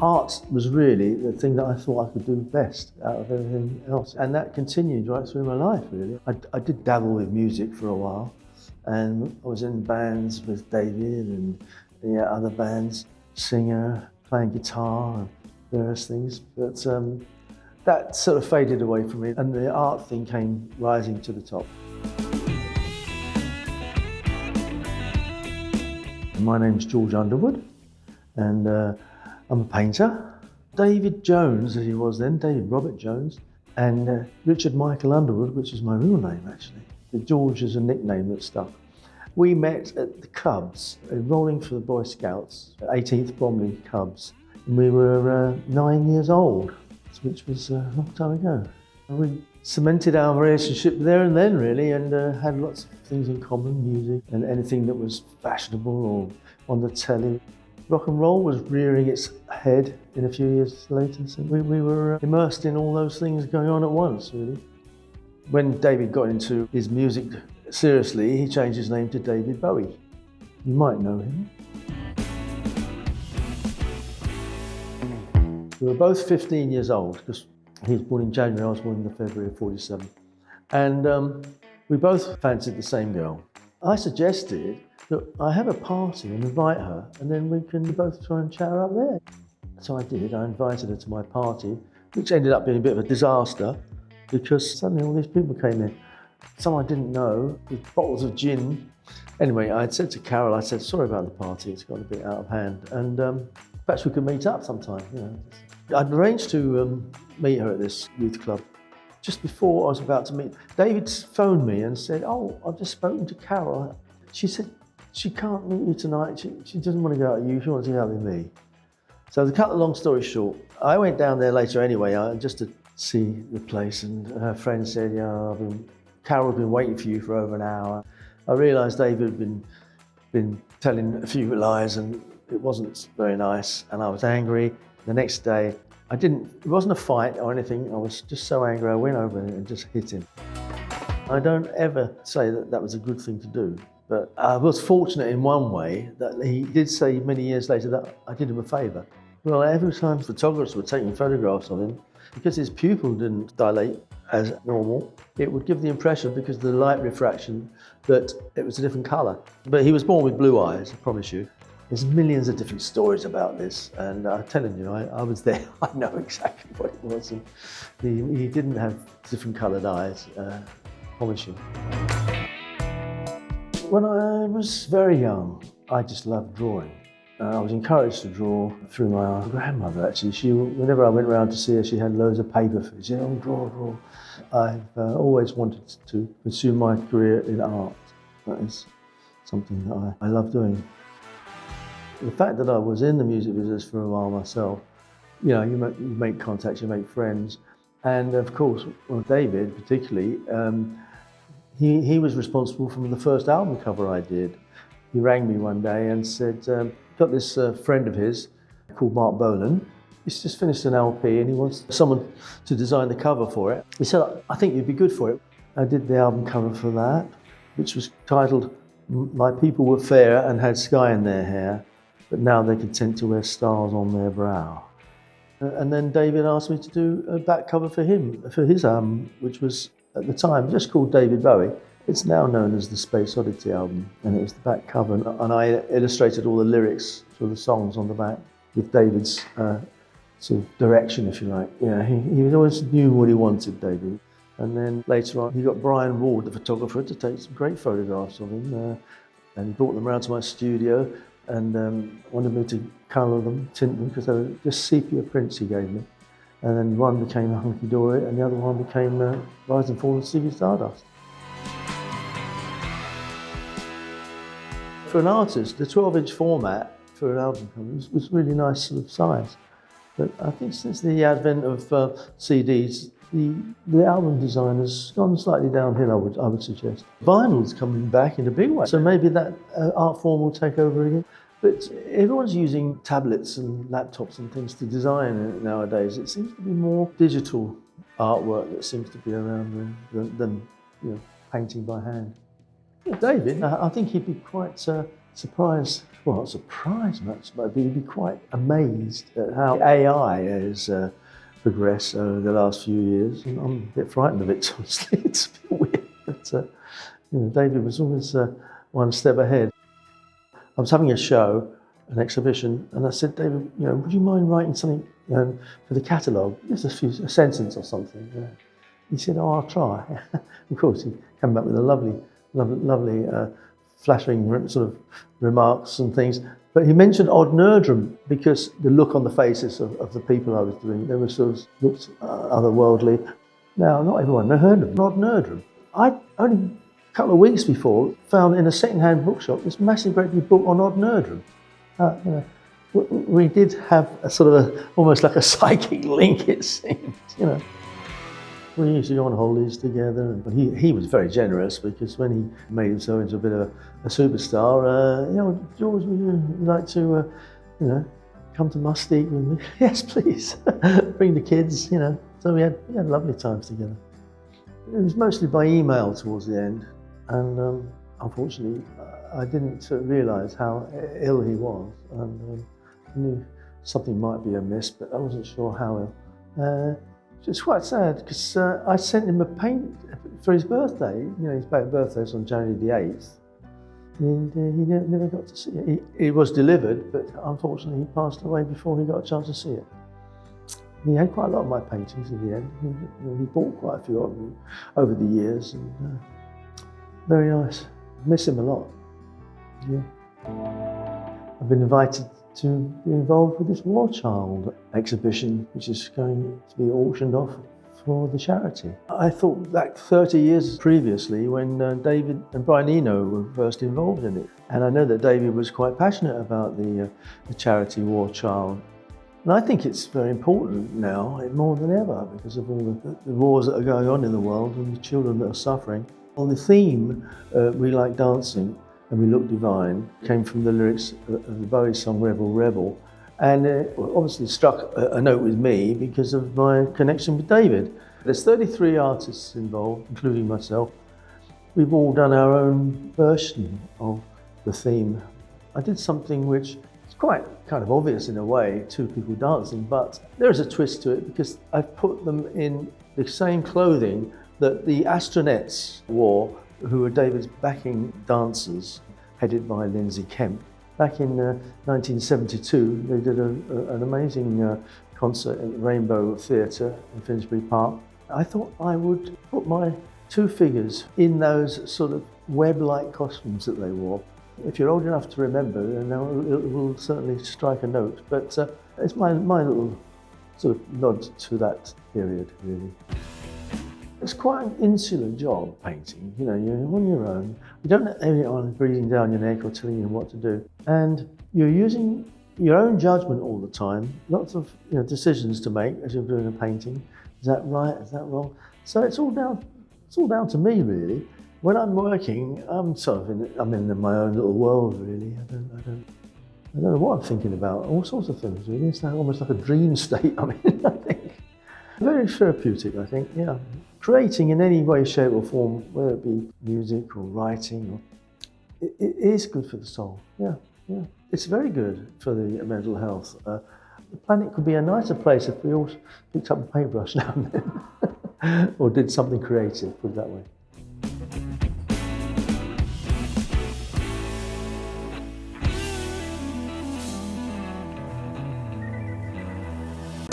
Art was really the thing that I thought I could do best out of everything else. And that continued right through my life, really. I did dabble with music for a while, and I was in bands with David and other bands, singer, playing guitar and various things. But that sort of faded away from me, and the art thing came rising to the top. My name's George Underwood, and I'm a painter. David Jones, as he was then, David Robert Jones, and Richard Michael Underwood, which is my real name actually. The George is a nickname that stuck. We met at the Cubs, rolling for the Boy Scouts, 18th Bromley Cubs. And we were 9 years old, which was a long time ago. And we cemented our relationship there and then, really, and had lots of things in common, music and anything that was fashionable or on the telly. Rock and roll was rearing its head in a few years later, so we were immersed in all those things going on at once, really. When David got into his music seriously, he changed his name to David Bowie. You might know him. We were both 15 years old, because he was born in January, I was born in February of '47. And we both fancied the same girl. I suggested that I have a party and invite her, and then we can both try and chat her up there. So I did. I invited her to my party, which ended up being a bit of a disaster, because suddenly all these people came in. Some I didn't know, with bottles of gin. Anyway, I had said to Carol, I said, sorry about the party, it's got a bit out of hand, and perhaps we could meet up sometime, you know. I'd arranged to meet her at this youth club. Just before I was about to meet, David phoned me and said, oh, I've just spoken to Carol. She said, she can't meet you tonight, she doesn't want to go out with you, she wants to go out with me. So to cut the long story short, I went down there later anyway, just to see the place, and her friend said, yeah, Carol's been waiting for you for over an hour. I realised David had been telling a few lies, and it wasn't very nice, and I was angry. The next day, it wasn't a fight or anything, I was just so angry I went over and just hit him. I don't ever say that that was a good thing to do, but I was fortunate in one way that he did say many years later that I did him a favour. Well, every time photographers were taking photographs of him, because his pupil didn't dilate as normal, it would give the impression, because of the light refraction, that it was a different colour. But he was born with blue eyes, I promise you. There's millions of different stories about this, and I'm telling you, I was there, I know exactly what it was. And he didn't have different coloured eyes, I promise you. When I was very young, I just loved drawing. I was encouraged to draw through my grandmother, actually. Whenever I went round to see her, she had loads of paper for me. She said, oh, draw. I've always wanted to pursue my career in art. That is something that I love doing. The fact that I was in the music business for a while myself, you know, you make contacts, you make friends. And of course, well, David particularly, he was responsible for the first album cover I did. He rang me one day and said, got this friend of his called Mark Bolan. He's just finished an LP and he wants someone to design the cover for it. He said, I think you'd be good for it. I did the album cover for that, which was titled, My People Were Fair and Had Sky in Their Hair, but now they're content to wear stars on their brow. And then David asked me to do a back cover for him, for his album, which was at the time just called David Bowie. It's now known as the Space Oddity album, and it was the back cover, and I illustrated all the lyrics for the songs on the back with David's sort of direction, if you like. Yeah, he always knew what he wanted, David. And then later on, he got Brian Ward, the photographer, to take some great photographs of him, and he brought them around to my studio and wanted me to colour them, tint them, because they were just sepia prints he gave me. And then one became Hunky Dory, and the other one became Rise and Fall of Ziggy Stardust. For an artist, the 12-inch format for an album cover was really nice sort of size. But I think since the advent of CDs, the album design has gone slightly downhill, I would suggest. Vinyl's coming back in a big way, so maybe that art form will take over again. But everyone's using tablets and laptops and things to design it nowadays. It seems to be more digital artwork that seems to be around than painting by hand. Yeah, David, I think he'd be quite surprised, well, not surprised much, but you'd be quite amazed at how AI has progressed over the last few years. And I'm a bit frightened of it, honestly. It's a bit weird, but David was always one step ahead. I was having a show, an exhibition, and I said, David, would you mind writing something for the catalogue? Just a sentence or something. He said, oh, I'll try. Of course, he came back with a lovely, flattering sort of remarks and things. But he mentioned Odd Nerdrum because the look on the faces of the people I was doing, they were sort of looked otherworldly. Now, not everyone heard of Odd Nerdrum. I only a couple of weeks before found in a second-hand bookshop this massive, great big book on Odd Nerdrum. We did have a sort of almost like a psychic link, it seemed. We used to go on holidays together, and he was very generous because when he made himself into a bit of a superstar, George, would you like to, come to Mustique with me? Yes, please. Bring the kids, So we had lovely times together. It was mostly by email towards the end, and unfortunately, I didn't realise how ill he was, and I knew something might be amiss, but I wasn't sure how ill. It's quite sad because I sent him a paint for his birthday. His birthday was on January the 8th, and he never got to see it. It was delivered, but unfortunately he passed away before he got a chance to see it. He had quite a lot of my paintings in the end. He bought quite a few of them over the years, and very nice. Miss him a lot. Yeah. I've been invited to be involved with this War Child exhibition, which is going to be auctioned off for the charity. I thought back 30 years previously when David and Brian Eno were first involved in it. And I know that David was quite passionate about the charity War Child. And I think it's very important now, more than ever, because of all the wars that are going on in the world and the children that are suffering. On the theme, We Like Dancing and We Look Divine, came from the lyrics of the Bowie song Rebel Rebel, and it obviously struck a note with me because of my connection with David. There's 33 artists involved, including myself. We've all done our own version of the theme. I did something which is quite kind of obvious in a way, two people dancing, but there is a twist to it because I've put them in the same clothing that the astronauts wore, who were David's backing dancers, headed by Lindsay Kemp. Back in 1972, they did an amazing concert at the Rainbow Theatre in Finsbury Park. I thought I would put my two figures in those sort of web-like costumes that they wore. If you're old enough to remember, then it will certainly strike a note. But it's my little sort of nod to that period, really. It's quite an insular job, painting. You're on your own. You don't have anyone breathing down your neck or telling you what to do. And you're using your own judgment all the time. Lots of decisions to make as you're doing a painting. Is that right? Is that wrong? So it's all down to me, really. When I'm working, I'm in my own little world, really. I don't know what I'm thinking about. All sorts of things, really. It's almost like a dream state. I think. Very therapeutic, I think, yeah. Creating in any way, shape or form, whether it be music or writing, it is good for the soul, yeah. It's very good for the mental health. The planet could be a nicer place if we all picked up a paintbrush now and then, or did something creative, put it that way.